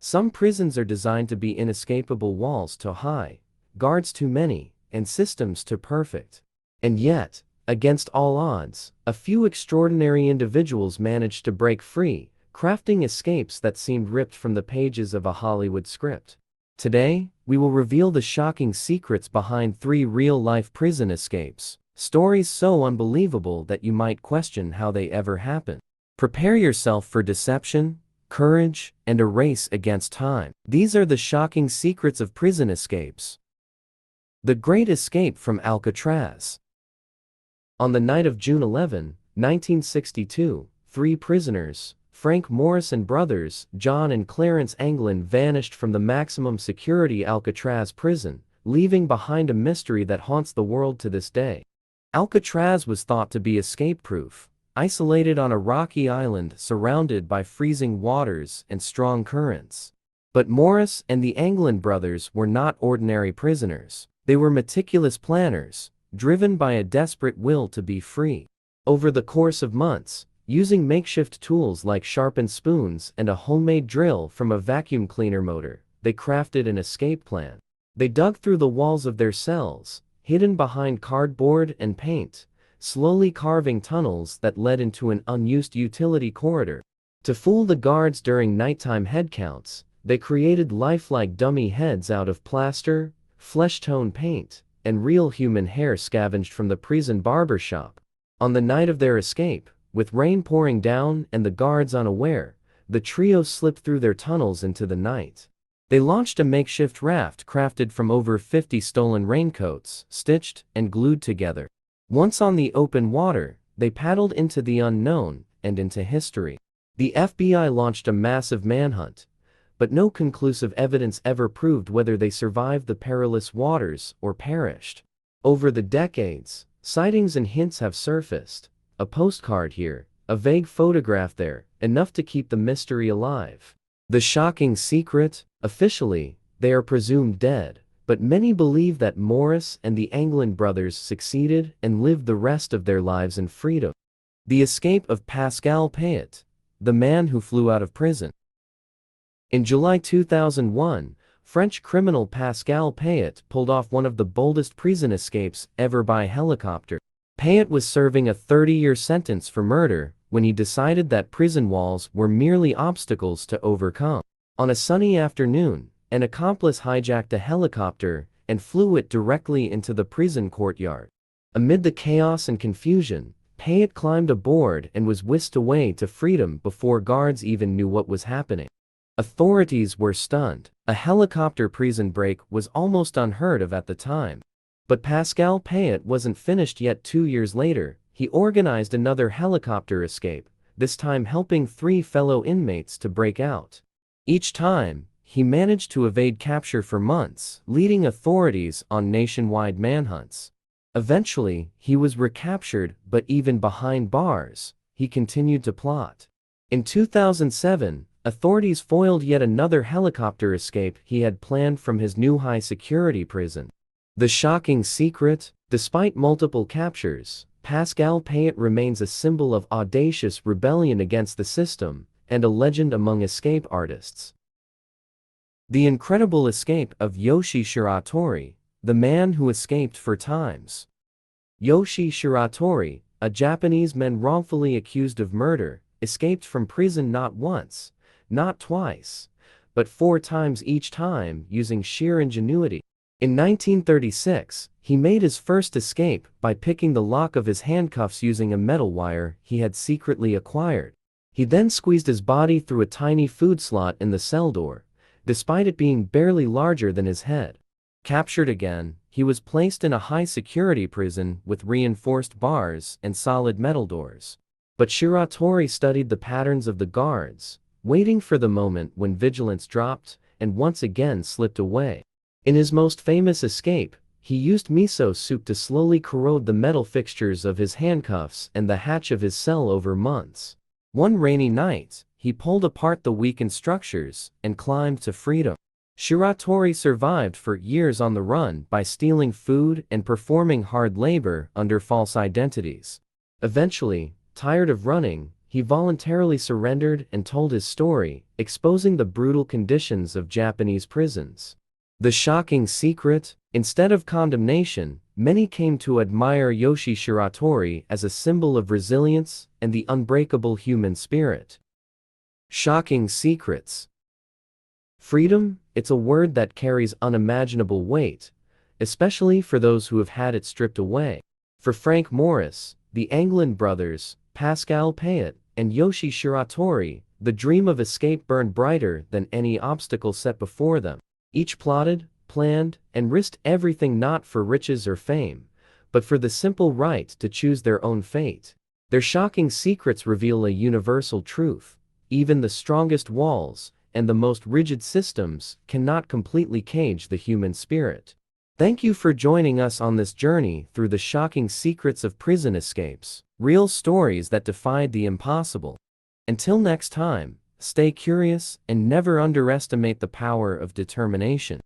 Some prisons are designed to be inescapable, walls too high, guards too many, and systems too perfect. And yet, against all odds, a few extraordinary individuals managed to break free, crafting escapes that seemed ripped from the pages of a Hollywood script. Today, we will reveal the shocking secrets behind 3 real-life prison escapes, stories so unbelievable that you might question how they ever happened. Prepare yourself for deception, courage, and a race against time. These are the shocking secrets of prison escapes. The Great Escape from Alcatraz. On the night of June 11, 1962, 3 prisoners, Frank Morris and brothers, John and Clarence Anglin, vanished from the maximum security Alcatraz prison, leaving behind a mystery that haunts the world to this day. Alcatraz was thought to be escape-proof, isolated on a rocky island surrounded by freezing waters and strong currents. But Morris and the Anglin brothers were not ordinary prisoners. They were meticulous planners, driven by a desperate will to be free. Over the course of months, using makeshift tools like sharpened spoons and a homemade drill from a vacuum cleaner motor, they crafted an escape plan. They dug through the walls of their cells, hidden behind cardboard and paint, slowly carving tunnels that led into an unused utility corridor. To fool the guards during nighttime headcounts, they created lifelike dummy heads out of plaster, flesh-tone paint, and real human hair scavenged from the prison barbershop. On the night of their escape, with rain pouring down and the guards unaware, the trio slipped through their tunnels into the night. They launched a makeshift raft crafted from over 50 stolen raincoats, stitched and glued together. Once on the open water, they paddled into the unknown and into history. The FBI launched a massive manhunt, but no conclusive evidence ever proved whether they survived the perilous waters or perished. Over the decades, sightings and hints have surfaced. A postcard here, a vague photograph there, enough to keep the mystery alive. The shocking secret? Officially, they are presumed dead, but many believe that Morris and the Anglin brothers succeeded and lived the rest of their lives in freedom. The escape of Pascal Payet, the man who flew out of prison. In July 2001, French criminal Pascal Payet pulled off one of the boldest prison escapes ever by helicopter. Payet was serving a 30-year sentence for murder when he decided that prison walls were merely obstacles to overcome. On a sunny afternoon, an accomplice hijacked a helicopter and flew it directly into the prison courtyard. Amid the chaos and confusion, Payet climbed aboard and was whisked away to freedom before guards even knew what was happening. Authorities were stunned. A helicopter prison break was almost unheard of at the time. But Pascal Payet wasn't finished yet. 2 years later, he organized another helicopter escape, this time helping 3 fellow inmates to break out. Each time, he managed to evade capture for months, leading authorities on nationwide manhunts. Eventually, he was recaptured, but even behind bars, he continued to plot. In 2007, authorities foiled yet another helicopter escape he had planned from his new high-security prison. The shocking secret? Despite multiple captures, Pascal Payet remains a symbol of audacious rebellion against the system and a legend among escape artists. The incredible escape of Yoshi Shiratori, the man who escaped 4 times. Yoshi Shiratori, a Japanese man wrongfully accused of murder, escaped from prison not once, not twice, but 4 times, each time using sheer ingenuity. In 1936, he made his first escape by picking the lock of his handcuffs using a metal wire he had secretly acquired. He then squeezed his body through a tiny food slot in the cell door, despite it being barely larger than his head. Captured again, he was placed in a high-security prison with reinforced bars and solid metal doors. But Shiratori studied the patterns of the guards, waiting for the moment when vigilance dropped and once again slipped away. In his most famous escape, he used miso soup to slowly corrode the metal fixtures of his handcuffs and the hatch of his cell over months. One rainy night, he pulled apart the weakened structures and climbed to freedom. Shiratori survived for years on the run by stealing food and performing hard labor under false identities. Eventually, tired of running, he voluntarily surrendered and told his story, exposing the brutal conditions of Japanese prisons. The shocking secret? Instead of condemnation, many came to admire Yoshi Shiratori as a symbol of resilience and the unbreakable human spirit. Shocking secrets. Freedom, it's a word that carries unimaginable weight, especially for those who have had it stripped away. For Frank Morris, the Anglin brothers, Pascal Payet, and Yoshi Shiratori, the dream of escape burned brighter than any obstacle set before them. Each plotted, planned, and risked everything not for riches or fame, but for the simple right to choose their own fate. Their shocking secrets reveal a universal truth. Even the strongest walls and the most rigid systems cannot completely cage the human spirit. Thank you for joining us on this journey through the shocking secrets of prison escapes, real stories that defied the impossible. Until next time, stay curious and never underestimate the power of determination.